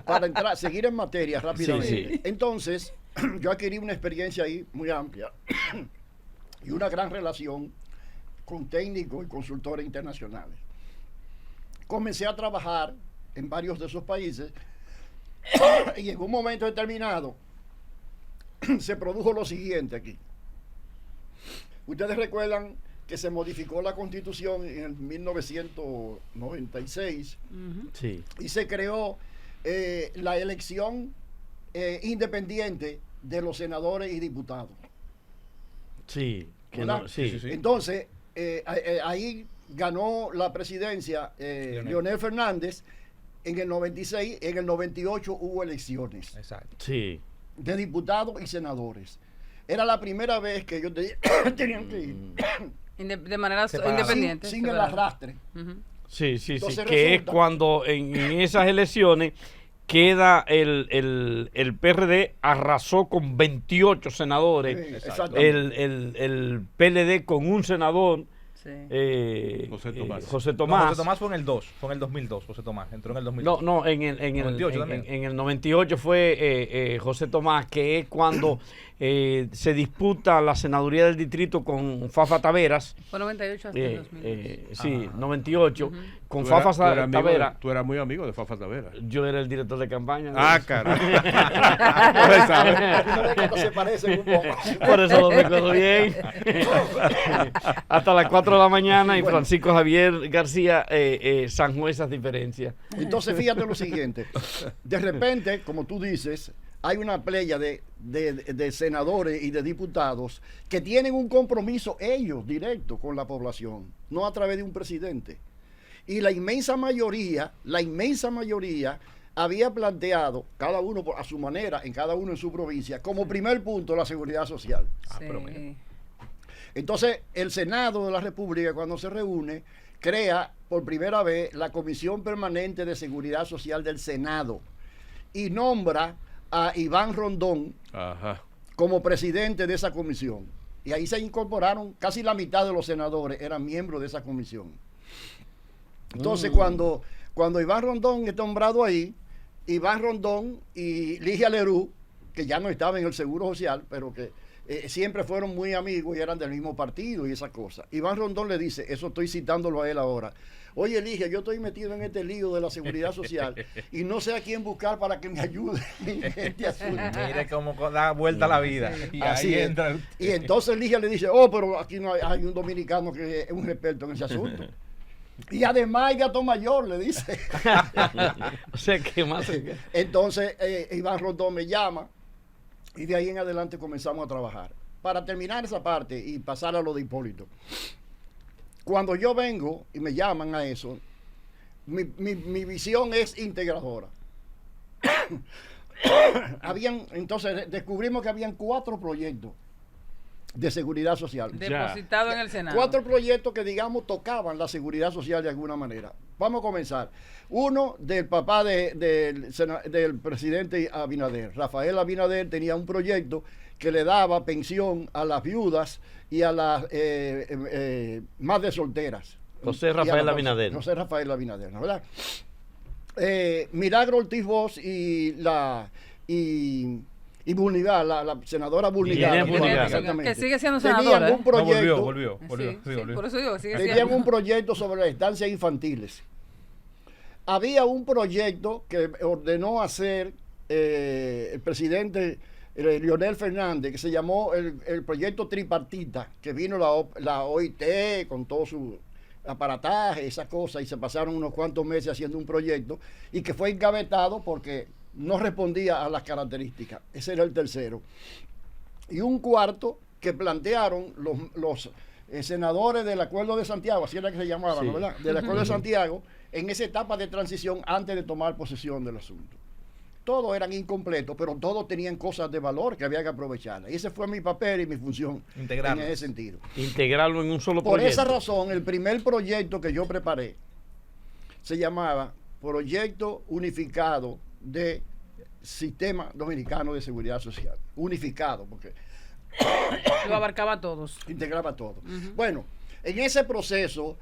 para entrar, seguir en materia rápidamente. Sí, sí. Entonces, yo adquirí una experiencia ahí muy amplia y una gran relación con técnicos y consultores internacionales. Comencé a trabajar en varios de esos países y en un momento determinado se produjo lo siguiente aquí. Ustedes recuerdan que se modificó la Constitución en el 1996 Sí. y se creó la elección independiente de los senadores y diputados. Sí. Que ¿Verdad? no, sí. Sí, sí. Entonces, ahí ganó la presidencia Leonel Fernández en el 96, en el 98 hubo elecciones Exacto. Sí. de diputados y senadores. Era la primera vez que ellos tenían que ir De manera Separado. independiente. sin el separado. arrastre. Ujú. Sí, sí, sí. Entonces Que es resulta- cuando en esas elecciones queda el PRD arrasó con 28 senadores. Sí, Exacto. exactamente. El PLD con un senador. Sí. José Tomás. José No, Tomás. José Tomás fue en el 2, fue en el 2002, José Tomás, entró en el 2002. No, en el 98 también. en el 98 fue José Tomás, que es cuando se disputa la senaduría del distrito con Fafa Taveras. Fue 98 hasta el 2002. Sí, 98, con Tú Fafa eras amigo Taveras. tú eras muy amigo de Fafa Taveras. Yo era el director de campaña. Ah, caray. Una vez que no se parecen un poco. Por eso lo recuerdo bien. Hasta las 4 de la mañana y Bueno. Francisco Javier García zanjó esas diferencias. Entonces, fíjate lo siguiente. De repente, como tú dices, hay una playa de senadores y de diputados que tienen un compromiso ellos directo con la población, no a través de un presidente. Y la inmensa mayoría había planteado, cada uno a su manera, en cada uno en su provincia, como primer punto la seguridad social. pero mira. Sí. Entonces, el Senado de la República, cuando se reúne, crea por primera vez la Comisión Permanente de Seguridad Social del Senado y nombra a Iván Rondón Ajá. como presidente de esa comisión. Y ahí se incorporaron casi la mitad de los senadores, eran miembros de esa comisión. Entonces, cuando Iván Rondón es nombrado ahí, Iván Rondón y Ligia Lerú, que ya no estaba en el Seguro Social, pero que siempre fueron muy amigos y eran del mismo partido y esas cosas. Iván Rondón le dice, eso estoy citándolo a él ahora, oye Ligia, yo estoy metido en este lío de la seguridad social y no sé a quién buscar para que me ayude en este asunto. Mire cómo da vuelta la vida. Y Así ahí es. entra. Y entonces Ligia le dice, oh, pero aquí no hay un dominicano que es un experto en ese asunto. Y además hay gato mayor, le dice. O sea, que más. Entonces Iván Rondón me llama y de ahí en adelante comenzamos a trabajar. Para terminar esa parte y pasar a lo de Hipólito. Cuando yo vengo y me llaman a eso, mi visión es integradora. Entonces descubrimos que habían 4 proyectos de seguridad social. Depositado en el Senado. 4 proyectos que, digamos, tocaban la seguridad social de alguna manera. Vamos a comenzar. Uno del papá del presidente Abinader. Rafael Abinader tenía un proyecto que le daba pensión a las viudas y a las madres solteras. José Rafael Abinader. José Rafael Abinader, ¿no? ¿Verdad? Milagro Ortiz Bosch y Bulnigal, la senadora Bulnigal. Inés Bulnigal. Exactamente. Que sigue siendo Tenían senadora, un ¿eh? proyecto, No, volvió. Sí, Sí, sí, volvió. por eso digo, sigue tenían siendo. un proyecto sobre las estancias infantiles. Había un proyecto que ordenó hacer el presidente Leonel Fernández, que se llamó el proyecto tripartita, que vino la OIT con todo su aparataje, esas cosas, y se pasaron unos cuantos meses haciendo un proyecto, y que fue engavetado porque no respondía a las características. Ese era el tercero. Y un cuarto que plantearon los senadores del Acuerdo de Santiago, así era que se llamaban, Sí. ¿no, verdad? Del Acuerdo de Santiago, en esa etapa de transición antes de tomar posesión del asunto. Todos eran incompletos, pero todos tenían cosas de valor que había que aprovecharlas. Y ese fue mi papel y mi función Integrarlas. en ese sentido. Integrarlo en un solo Por proyecto. esa razón, el primer proyecto que yo preparé se llamaba Proyecto Unificado de Sistema Dominicano de Seguridad Social. Unificado, porque Lo abarcaba a todos. integraba todo. Bueno, en ese proceso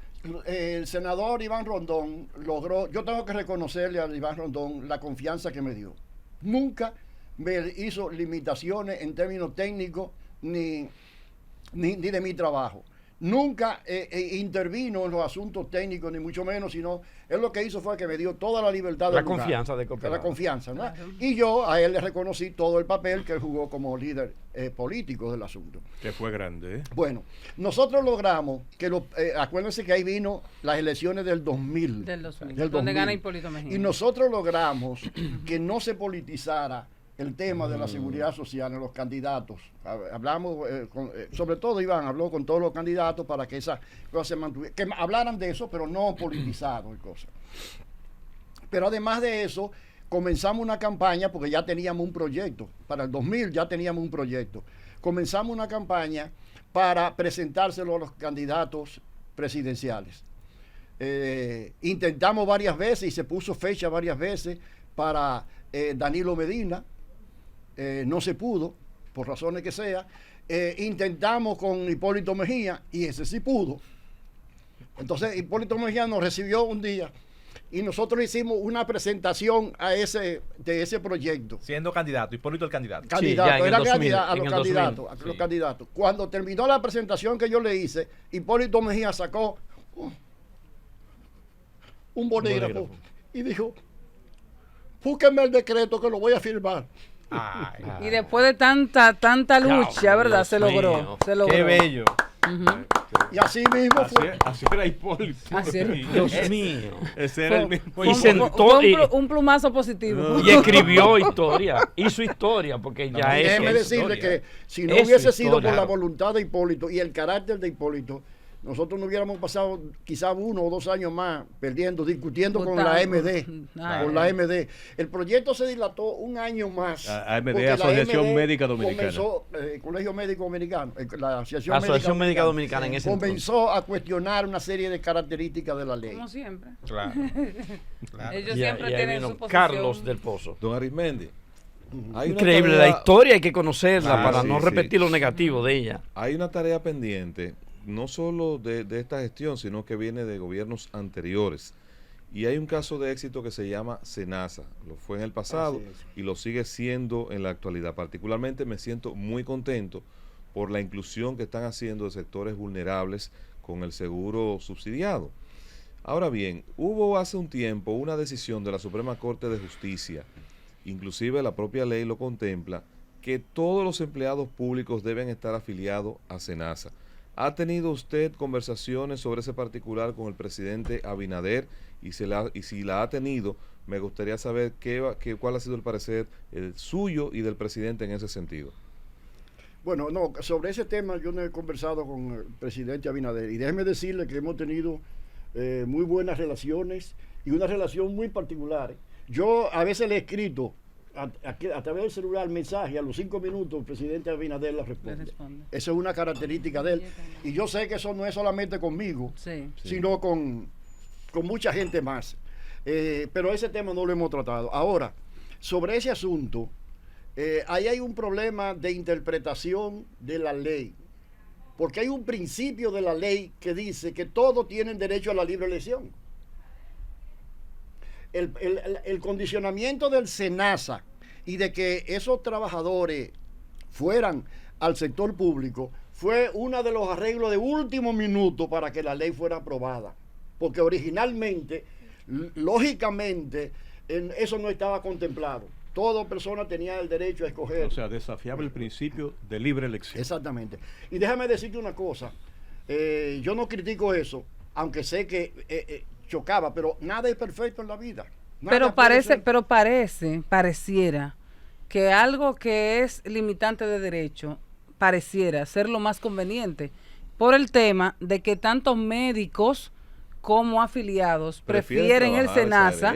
el senador Iván Rondón logró, yo tengo que reconocerle a Iván Rondón la confianza que me dio. Nunca me hizo limitaciones en términos técnicos ni de mi trabajo. Nunca intervino en los asuntos técnicos, ni mucho menos, sino él lo que hizo fue que me dio toda la libertad la confianza de cooperar. La confianza, ¿no? Y yo a él le reconocí todo el papel que él jugó como líder político del asunto. Que fue grande, ¿eh? Bueno, nosotros logramos que, acuérdense que ahí vino las elecciones del 2000. Del 2000, del donde 2000. gana Hipólito Mejía. Y nosotros logramos que no se politizara el tema de la seguridad social en los candidatos. Hablamos, sobre todo Iván habló con todos los candidatos para que esa cosa se mantuviera, que hablaran de eso, pero no politizado y cosas. Pero además de eso, comenzamos una campaña, porque ya teníamos un proyecto, para el 2000 ya teníamos un proyecto. Comenzamos una campaña para presentárselo a los candidatos presidenciales. Intentamos varias veces y se puso fecha varias veces para Danilo Medina. No se pudo, por razones que sea. Intentamos con Hipólito Mejía y ese sí pudo. Entonces Hipólito Mejía nos recibió un día y nosotros hicimos una presentación de ese proyecto. Siendo candidato, Hipólito el candidato. Candidato, sí, era 2000, candidato a en los el 2000, candidatos, a los candidatos. Cuando terminó la presentación que yo le hice, Hipólito Mejía sacó un bolígrafo y dijo: búsquenme el decreto que lo voy a firmar. Ay, Y después de tanta lucha, ¿verdad? Dios Se logró. mío. Se logró. qué bello. Y así mismo fue. Así era Hipólito. Así era. Dios mío. Ese era el mismo. Y sentó un plumazo positivo. y escribió historia, hizo historia, porque ya Y déjeme es decirle historia. que si no Es hubiese sido historia. por la voluntad de Hipólito y el carácter de Hipólito, nosotros no hubiéramos pasado quizás 1 o 2 años más discutiendo con la MD. Con la MD. El proyecto se dilató 1 año más. AMD, porque la Asociación MD Médica Dominicana. Comenzó, Colegio Médico Dominicano, la Asociación Médica Dominicana en ese comenzó a cuestionar una serie de características de la ley. Como siempre. Claro. Claro. Ellos Y siempre ahí tienen vino su posición. Carlos del Pozo. Don Arismendi, hay una Increíble, tarea- la historia hay que conocerla Ah, para sí, no sí. repetir lo negativo de ella. Hay una tarea pendiente, no solo de esta gestión, sino que viene de gobiernos anteriores. Y hay un caso de éxito que se llama SENASA. Lo fue en el pasado Así es. y lo sigue siendo en la actualidad. Particularmente me siento muy contento por la inclusión que están haciendo de sectores vulnerables con el seguro subsidiado. Ahora bien, hubo hace un tiempo una decisión de la Suprema Corte de Justicia, inclusive la propia ley lo contempla, que todos los empleados públicos deben estar afiliados a SENASA. ¿Ha tenido usted conversaciones sobre ese particular con el presidente Abinader? Y si la ha tenido, me gustaría saber cuál ha sido el parecer suyo y del presidente en ese sentido. Bueno, no, sobre ese tema yo no he conversado con el presidente Abinader y déjeme decirle que hemos tenido muy buenas relaciones y una relación muy particular. Yo a veces le he escrito a través del celular mensaje, a los 5 minutos el presidente Abinader le responde. Esa es una característica de él. Y yo sé que eso no es solamente conmigo, Sí. sino con mucha gente más. Pero ese tema no lo hemos tratado. Ahora, sobre ese asunto, ahí hay un problema de interpretación de la ley. Porque hay un principio de la ley que dice que todos tienen derecho a la libre elección. El condicionamiento del SENASA y de que esos trabajadores fueran al sector público fue uno de los arreglos de último minuto para que la ley fuera aprobada. Porque originalmente, lógicamente, eso no estaba contemplado. Toda persona tenía el derecho a escoger. O sea, desafiaba el principio de libre elección. Exactamente. Y déjame decirte una cosa. Yo no critico eso, aunque sé que chocaba, pero nada es perfecto en la vida. Nada puede ser. Pareciera que algo que es limitante de derecho pareciera ser lo más conveniente por el tema de que tanto médicos como afiliados prefieren el SENASA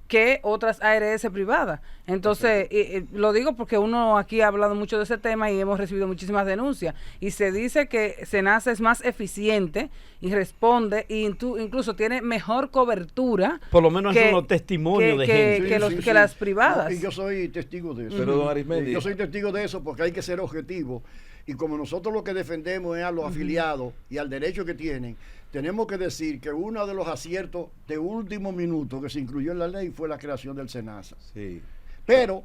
que otras ARS privadas. Entonces, lo digo porque uno aquí ha hablado mucho de ese tema y hemos recibido muchísimas denuncias. Y se dice que SENASA es más eficiente y responde, e incluso tiene mejor cobertura. Por lo menos es unos testimonios de gente. Que las privadas. No, y yo soy testigo de eso. Pero, don Arismendi, Yo soy testigo de eso porque hay que ser objetivo. y como nosotros lo que defendemos es a los afiliados y al derecho que tienen, tenemos que decir que uno de los aciertos de último minuto que se incluyó en la ley fue la creación del SENASA. Sí. Pero,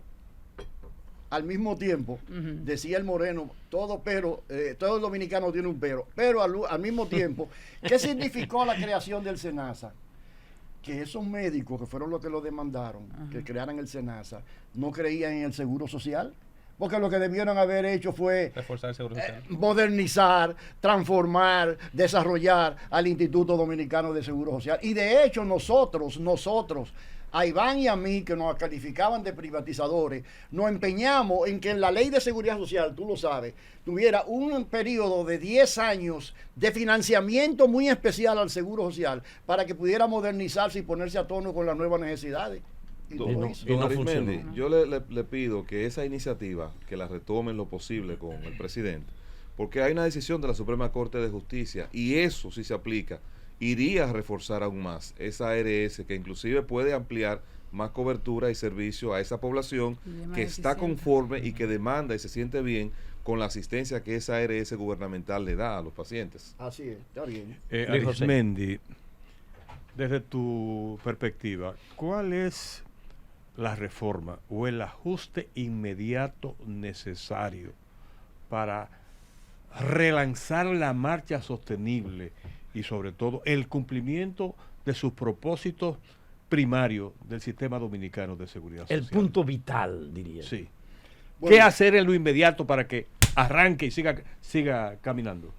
al mismo tiempo, decía el Moreno, todo el dominicano tiene un pero al mismo tiempo, ¿qué significó la creación del SENASA? Que esos médicos que fueron los que lo demandaron, que crearan el SENASA, no creían en el seguro social. Porque lo que debieron haber hecho fue Reforzar el seguro social. modernizar, transformar, desarrollar al Instituto Dominicano de Seguro Social. Y de hecho nosotros, a Iván y a mí, que nos calificaban de privatizadores, nos empeñamos en que en la ley de seguridad social, tú lo sabes, tuviera un periodo de 10 años de financiamiento muy especial al seguro social para que pudiera modernizarse y ponerse a tono con las nuevas necesidades. Y no lo hizo. Don funcionó. Arismendi, yo le pido que esa iniciativa, que la retomen lo posible con el presidente, porque hay una decisión de la Suprema Corte de Justicia y eso, si se aplica, iría a reforzar aún más esa ARS, que inclusive puede ampliar más cobertura y servicio a esa población que está conforme y que demanda y se siente bien con la asistencia que esa ARS gubernamental le da a los pacientes. Así es, está bien. Luis José. Arismendi, desde tu perspectiva, ¿cuál es la reforma o el ajuste inmediato necesario para relanzar la marcha sostenible y sobre todo el cumplimiento de sus propósitos primarios del sistema dominicano de seguridad social? El punto vital, diría. Sí. Bueno, ¿Qué hacer en lo inmediato para que arranque y siga caminando?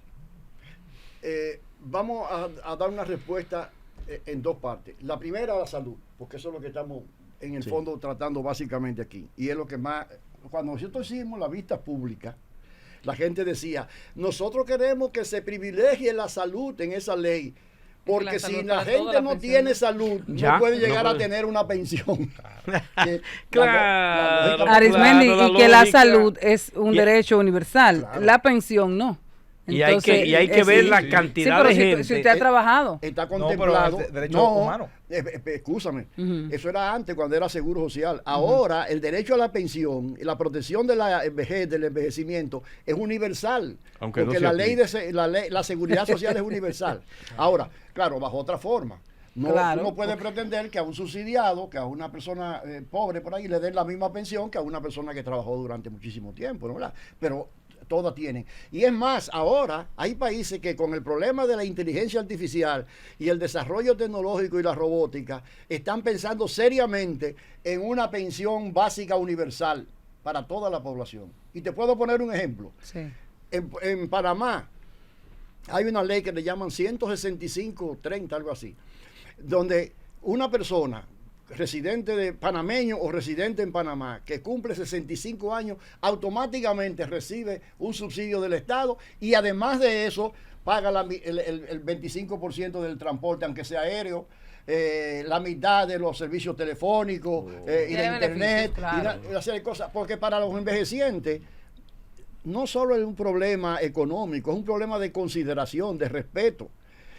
Vamos a dar una respuesta en dos partes. La primera, la salud, porque eso es lo que estamos en el fondo tratando básicamente aquí. Y es lo que más, cuando nosotros hicimos la vista pública, la gente decía, nosotros queremos que se privilegie la salud en esa ley, porque si la gente no tiene salud, no puede llegar a tener una pensión. Claro. Arismendi, Claro, la y que la lógica. salud es un derecho universal, Claro. la pensión no. Y hay que ver sí, la sí. cantidad pero de si, gente. si usted ha trabajado. Está pero contemplado. es derecho humano. Escúchame, Ujú. eso era antes cuando era seguro social. Ahora el derecho a la pensión y la protección de la vejez, del envejecimiento es universal, Aunque no porque se la ley aplique. la seguridad social es universal. Ahora, claro, bajo otra forma. No, Claro, tú no puedes pretender que a un subsidiado, que a una persona pobre por ahí le den la misma pensión que a una persona que trabajó durante muchísimo tiempo, ¿no? ¿Verdad? Pero todas tienen. Y es más, ahora hay países que con el problema de la inteligencia artificial y el desarrollo tecnológico y la robótica están pensando seriamente en una pensión básica universal para toda la población. Y te puedo poner un ejemplo. Sí. En Panamá hay una ley que le llaman 165-30, algo así, donde una persona residente de panameño o residente en Panamá que cumple 65 años automáticamente recibe un subsidio del Estado y además de eso paga el 25% del transporte, aunque sea aéreo, la mitad de los servicios telefónicos y de Tiene internet beneficios, claro. y una serie de cosas, porque para los envejecientes no solo es un problema económico, es un problema de consideración, de respeto.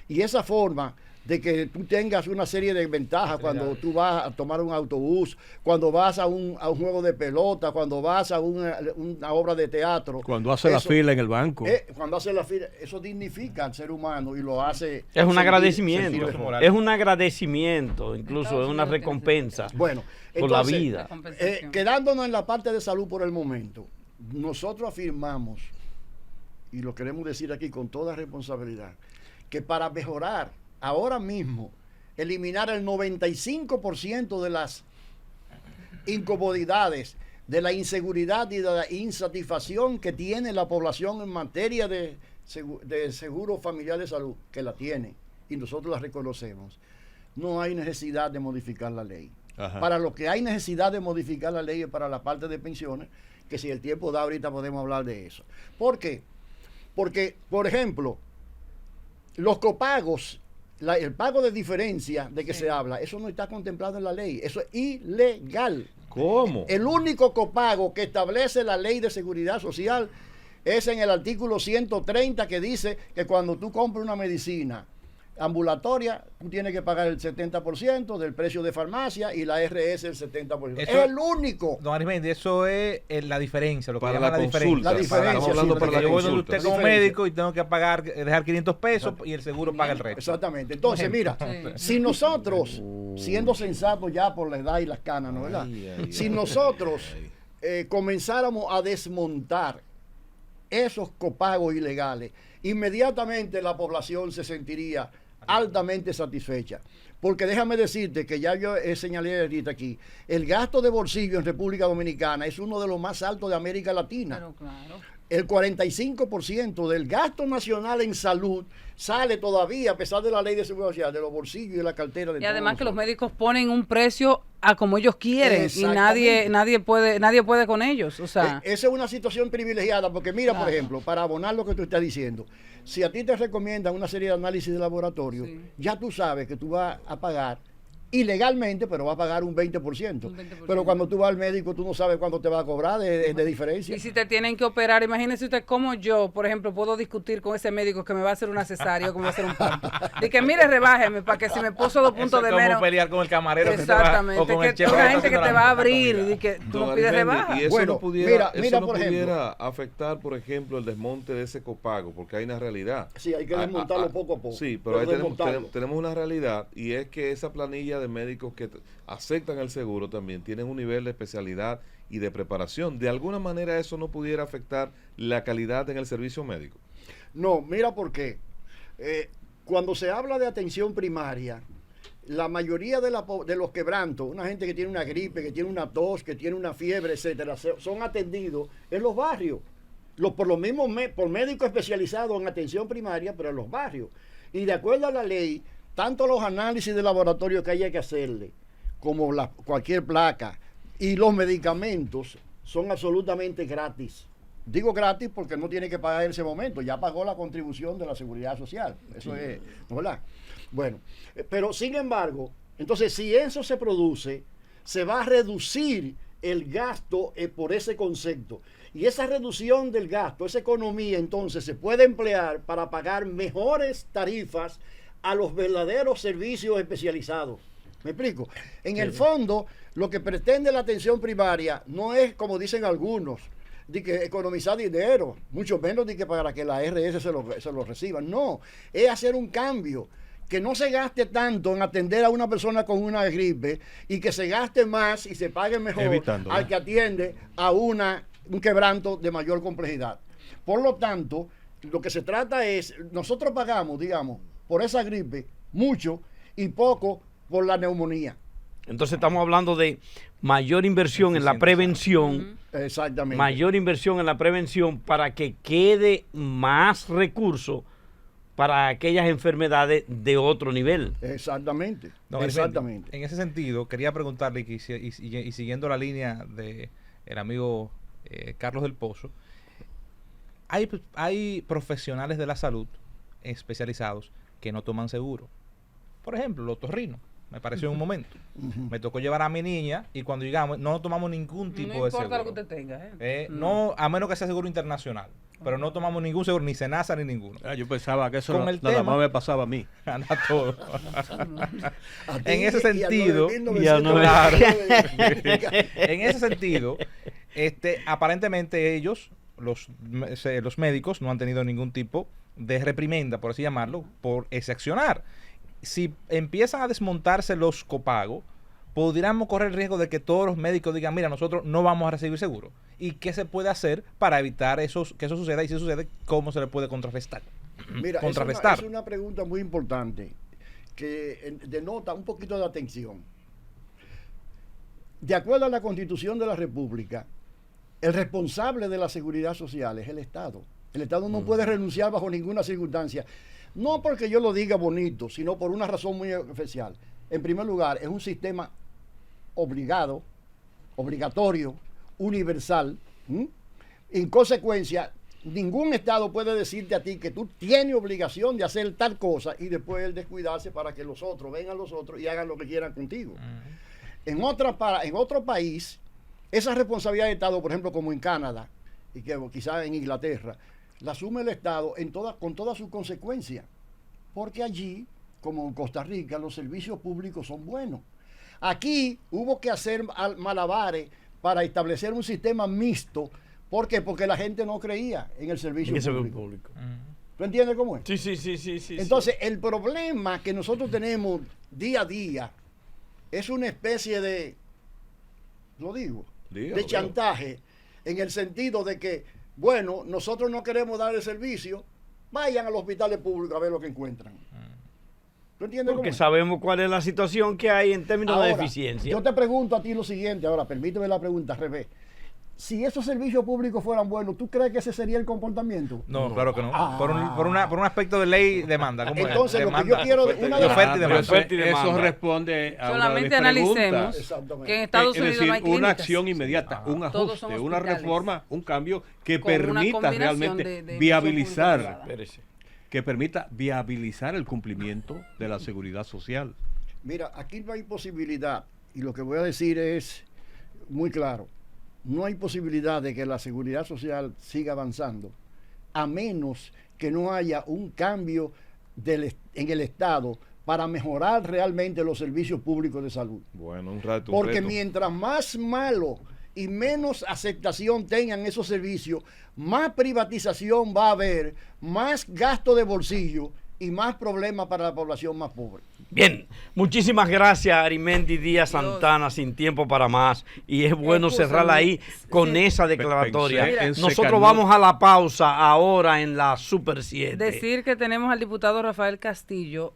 Y esa forma de que tú tengas una serie de ventajas cuando tú vas a tomar un autobús, cuando vas a un juego de pelota, cuando vas a una obra de teatro. Cuando hace la Eso, fila en el banco. cuando hace la fila, eso dignifica al ser humano y lo hace... Es un sentir agradecimiento, mejor. es un agradecimiento, incluso es una recompensa Bueno, por la entonces, vida. Quedándonos en la parte de salud por el momento, nosotros afirmamos, y lo queremos decir aquí con toda responsabilidad, que para mejorar ahora mismo, eliminar el 95% de las incomodidades, de la inseguridad y de la insatisfacción que tiene la población en materia de seguro familiar de salud, que la tiene, y nosotros la reconocemos, no hay necesidad de modificar la ley. Ajá. Para lo que hay necesidad de modificar la ley es para la parte de pensiones, que si el tiempo da ahorita podemos hablar de eso. ¿Por qué? Porque, por ejemplo, los copagos, el pago de diferencia de que se habla, eso no está contemplado en la ley, eso es ilegal. ¿Cómo? El único copago que establece la ley de seguridad social es en el artículo 130 que dice que cuando tú compras una medicina ambulatoria, tú tienes que pagar el 70% del precio de farmacia y la RS el 70%. Eso- es el único. Don Arismendi, eso es la diferencia, lo que Para llaman la diferencia. consulta. La diferencia, Estamos hablando sí, para la la Yo voy donde consulta. usted como Diferencia. médico y tengo que pagar, dejar 500 pesos y el seguro paga el resto. Exactamente. Entonces, mira, si nosotros, siendo sensatos ya por la edad y las canas, ¿no verdad? Si nosotros comenzáramos a desmontar esos copagos ilegales, inmediatamente la población se sentiría altamente satisfecha. Porque déjame decirte que ya yo señalé ahorita aquí, el gasto de bolsillo en República Dominicana es uno de los más altos de América Latina. Pero claro. El 45% del gasto nacional en salud sale todavía, a pesar de la ley de seguridad social, de los bolsillos y de la cartera de Y además todos que los nosotros. médicos ponen un precio a como ellos quieren y Exactamente. nadie puede con ellos. O sea, Esa es una situación privilegiada, porque mira, por Claro. ejemplo, para abonar lo que tú estás diciendo, si a ti te recomiendan una serie de análisis de laboratorio, Sí. ya tú sabes que tú vas a pagar ilegalmente, pero vas a pagar un 20%. Un 20%. Pero cuando tú vas al médico, tú no sabes cuánto te va a cobrar de diferencia. y si te tienen que operar, imagínese usted cómo yo, por ejemplo, puedo discutir con ese médico que me va a hacer una cesárea o que me va a hacer un parto. Y que mire, rebájeme para que si me puso 2 puntos Eso de es como menos. pelear con el camarero que te va- Exactamente, o con el que chef una está gente que haciendo te la va a comida. abrir y que tú Don no pides Arismendi, rebaja. y eso Bueno, no pudiera, mira, no por ejemplo. pudiera afectar, por ejemplo, el desmonte de ese copago, porque hay una realidad. Sí, hay que desmontarlo poco a poco. Sí, pero ahí desmontarlo. tenemos una realidad, y es que esa planilla de médicos que aceptan el seguro también tienen un nivel de especialidad y de preparación. De alguna manera eso no pudiera afectar la calidad en el servicio médico. No, mira por qué. Cuando se habla de atención primaria, la mayoría de los quebrantos, una gente que tiene una gripe, que tiene una tos, que tiene una fiebre, etcétera, son atendidos en los barrios. Por los mismos por médicos especializados en atención primaria, pero en los barrios. Y de acuerdo a la ley, tanto los análisis de laboratorio que haya que hacerle, como cualquier placa y los medicamentos son absolutamente gratis. Digo gratis porque no tiene que pagar en ese momento, ya pagó la contribución de la seguridad social. Eso es, ¿no verdad? Bueno, pero sin embargo, entonces si eso se produce, se va a reducir el gasto por ese concepto. Y esa reducción del gasto, esa economía, entonces se puede emplear para pagar mejores tarifas a los verdaderos servicios especializados. ¿Me explico? En el fondo, lo que pretende la atención primaria no es, como dicen algunos, de que economizar dinero, mucho menos de que para que la RS se lo reciba. No, es hacer un cambio, que no se gaste tanto en atender a una persona con una gripe y que se gaste más y se pague mejor Evitando, al ¿no? que atiende a un quebranto de mayor complejidad. Por lo tanto, lo que se trata es, nosotros pagamos, digamos, por esa gripe mucho y poco por la neumonía. Entonces estamos hablando de mayor inversión en la prevención, Exactamente. mayor inversión en la prevención para que quede más recursos para aquellas enfermedades de otro nivel. Exactamente. Don Arismendi, Exactamente. en ese sentido, quería preguntarle, y siguiendo la línea de el amigo Carlos del Pozo, hay profesionales de la salud especializados que no toman seguro. Por ejemplo, los otorrinos. Me pareció en un momento. Me tocó llevar a mi niña y cuando llegamos no tomamos ningún tipo no de importa seguro. lo que usted tenga. No, a menos que sea seguro internacional. Pero no tomamos ningún seguro, ni Senasa ni ninguno. Yo pensaba que eso Con no- el nada tema- más me pasaba a mí. Anda todo. A ti En ese y a sentido, 9.900. En ese sentido, aparentemente ellos, los médicos, no han tenido ningún tipo de reprimenda, por así llamarlo, por ese accionar. Si empiezan a desmontarse los copagos, podríamos correr el riesgo de que todos los médicos digan, mira, nosotros no vamos a recibir seguro. ¿Y qué se puede hacer para evitar que eso suceda? Y si sucede, ¿cómo se le puede contrarrestar? Mira, contrarrestar. es una pregunta muy importante que denota un poquito de atención. De acuerdo a la Constitución de la República, el responsable de la seguridad social es el Estado. El Estado no puede renunciar bajo ninguna circunstancia. No porque yo lo diga bonito, sino por una razón muy especial. En primer lugar, es un sistema obligatorio, universal. En consecuencia, ningún Estado puede decirte a ti que tú tienes obligación de hacer tal cosa y después él descuidarse para que los otros vengan los otros y hagan lo que quieran contigo. En otro país, esa responsabilidad de Estado, por ejemplo, como en Canadá y que quizás en Inglaterra, la asume el Estado con todas sus consecuencias, porque allí como en Costa Rica, los servicios públicos son buenos. Aquí hubo que hacer malabares para establecer un sistema mixto. ¿Por qué? Porque la gente no creía en el servicio público. ¿Tú entiendes cómo es? Sí. Entonces, el problema que nosotros tenemos día a día es una especie de, de chantaje, en el sentido de que, bueno, nosotros no queremos dar el servicio, vayan a los hospitales públicos a ver lo que encuentran. ¿Tú entiendes Porque cómo es? sabemos cuál es la situación que hay en términos Ahora, de eficiencia. Yo te pregunto a ti lo siguiente, ahora permíteme la pregunta al revés. Si esos servicios públicos fueran buenos, ¿tú crees que ese sería el comportamiento? No, claro que no. Por un aspecto de ley demanda. ¿Cómo es? Entonces, lo que Demanda, yo quiero, una de las oferta y Pero demanda. eso, y demanda. eso responde a Solamente una de mis analicemos preguntas. Exactamente. que en Estados Es Unidos decir, no hay clínicas. una acción inmediata, un Todos son ajuste, una hospitales. reforma, un cambio que Con una permita combinación realmente de viabilizar, inversión público-privada. Espérese. que permita viabilizar el cumplimiento de la seguridad social. Mira, aquí no hay posibilidad, y lo que voy a decir es muy claro, no hay posibilidad de que la seguridad social siga avanzando, a menos que no haya un cambio en el Estado para mejorar realmente los servicios públicos de salud. Bueno, un rato. Porque mientras más malo y menos aceptación tengan esos servicios, más privatización va a haber, más gasto de bolsillo y más problemas para la población más pobre. Bien, muchísimas gracias Arimendi Díaz Santana, sin tiempo para más, y es bueno Escúchame, cerrarla ahí con sí. esa declaratoria. Pensé en Nosotros Secanut. vamos a la pausa ahora en la Super 7. Decir que tenemos al diputado Rafael Castillo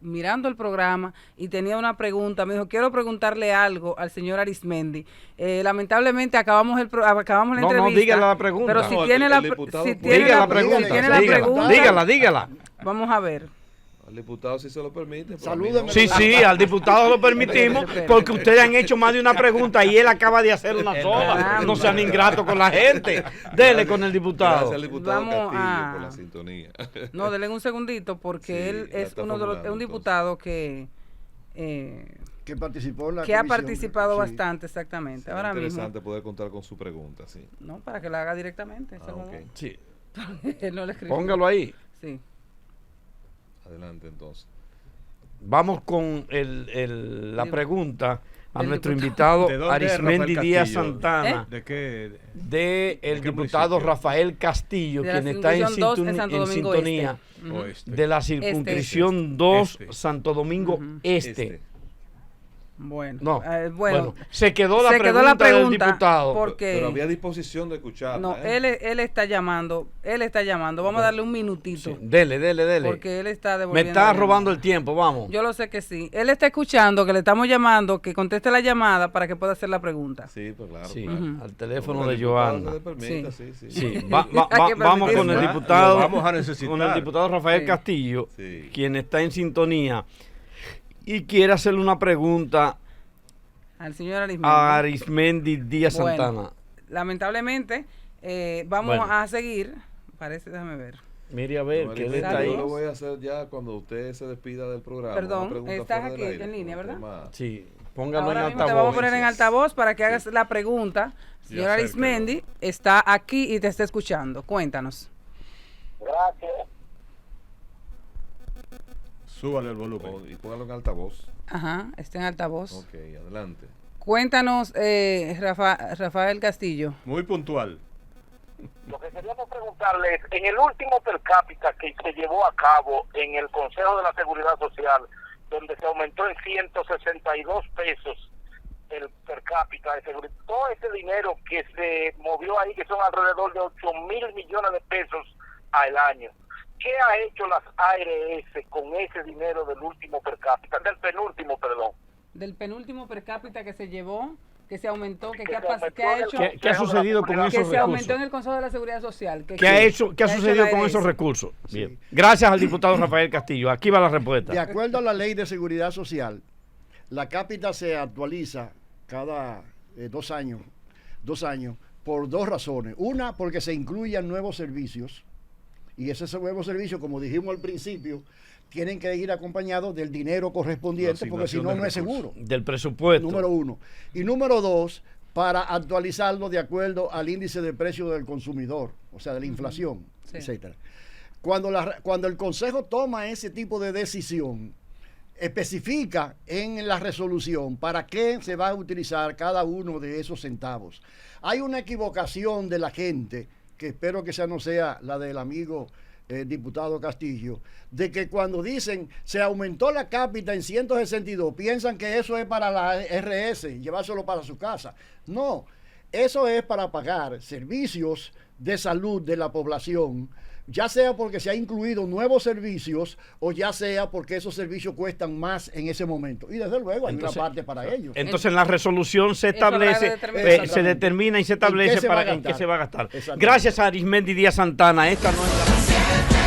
mirando el programa y tenía una pregunta. Me dijo, quiero preguntarle algo al señor Arismendi. Lamentablemente acabamos la No, entrevista. dígale la pregunta. Pero si No, tiene el la, diputado si puede. tiene Diga la, la pregunta, si tiene la pregunta, dígala. vamos a ver. Al diputado si se lo permite. pero a mí Salúdeme. no. Sí, al diputado lo permitimos porque ustedes han hecho más de una pregunta y él acaba de hacer una sola. No sean ingratos con la gente. Dele con el diputado. Gracias al diputado Vamos Castillo a- por la sintonía. No, denle un segundito porque Sí, él la es está uno de los, es un formulando, diputado que participó en la que ha comisión. participado Sí. bastante, exactamente. Sería Ahora mismo, interesante poder contar con su pregunta, sí. no, para que la haga directamente. Ah, ok. Sí. Él no le escribió. Póngalo ahí. Sí. Adelante entonces. Vamos con la Del- pregunta a del nuestro diputado. invitado ¿De dónde es Arismendi Rafael Díaz Castillo? Santana, ¿De qué? de el qué diputado municipio? Rafael Castillo, De la quien está en, circunscripción 2 en Santo en Domingo sintonía Este. Ujú. Oeste. de la circunscripción 2 Este. Santo Domingo Ujú. Este. Bueno, No, bueno, se quedó la se pregunta, quedó la del pregunta diputado. porque Pero había disposición de escucharla. no, ¿eh? él está llamando, Vamos a darle un minutito. Sí, dele. Porque él está Me devolviendo. está la llamada. robando el tiempo, vamos. Yo lo sé que sí. Él está escuchando, que le estamos llamando, que conteste la llamada para que pueda hacer la pregunta. Sí, pues claro. Sí, claro. al teléfono Como de el diputado Joana. se le permita, sí. Sí, Hay que vamos con el permitirlo. diputado, Lo vamos a necesitar. con el diputado Rafael Sí. Castillo, Sí. quien está en sintonía y quiere hacerle una pregunta Al señor Arismendi. a Arismendi Díaz Bueno, Santana. Lamentablemente, vamos Bueno. a seguir. Déjame ver. Mire a ver, No, que él Arismendi, está ahí. yo lo voy a hacer ya cuando usted se despida del programa. Perdón, una pregunta estás fuera del aquí aire, en línea, por ¿verdad? tema- Sí, póngalo Ahora en mismo te vamos a altavoz. poner en altavoz para que hagas la pregunta. Señor acércalo. Arismendi está aquí y te está escuchando. Cuéntanos. Gracias. Súbale el volumen. Y póngalo en altavoz. Ajá, está en altavoz. Ok, adelante. Cuéntanos, Rafael Castillo. Muy puntual. Lo que queríamos preguntarle es, en el último per cápita que se llevó a cabo en el Consejo de la Seguridad Social, donde se aumentó en 162 pesos el per cápita de seguridad, todo ese dinero que se movió ahí, que son alrededor de 8.000 millones de pesos al año, ¿qué ha hecho las ARS con ese dinero del último per cápita, del penúltimo, perdón? Del penúltimo per cápita que se llevó, que se aumentó, que Que qué ha, se aumentó qué ha en el hecho, ¿Qué ha sucedido con Que que esos se aumentó recursos? en el Consejo de la Seguridad Social. ¿Qué ha hecho sucedido la con ARS? esos recursos? Bien. Gracias al diputado Rafael Castillo. Aquí va la De respuesta. acuerdo a la ley de seguridad social, la cápita se actualiza cada 2 años, por 2 razones. Una, porque se incluyen nuevos servicios, y esos nuevos servicios, como dijimos al principio, tienen que ir acompañados del dinero correspondiente, La porque si no, asignación de no es recursos. seguro. Del presupuesto. Número 1. Y número 2, para actualizarlo de acuerdo al índice de precio del consumidor, o sea, de la inflación, Sí. etcétera. cuando el Consejo toma ese tipo de decisión, especifica en la resolución para qué se va a utilizar cada uno de esos centavos. Hay una equivocación de la gente, que espero que esa no sea la del amigo diputado Castillo, de que cuando dicen se aumentó la cápita en 162, piensan que eso es para la RS, llevárselo para su casa. No, eso es para pagar servicios de salud de la población, ya sea porque se ha incluido nuevos servicios o ya sea porque esos servicios cuestan más en ese momento. Y desde luego hay una parte para ellos. Entonces en la resolución se establece, se determina y se establece para en qué se va a gastar. Gracias a Arismendi Díaz Santana. Esta no es la...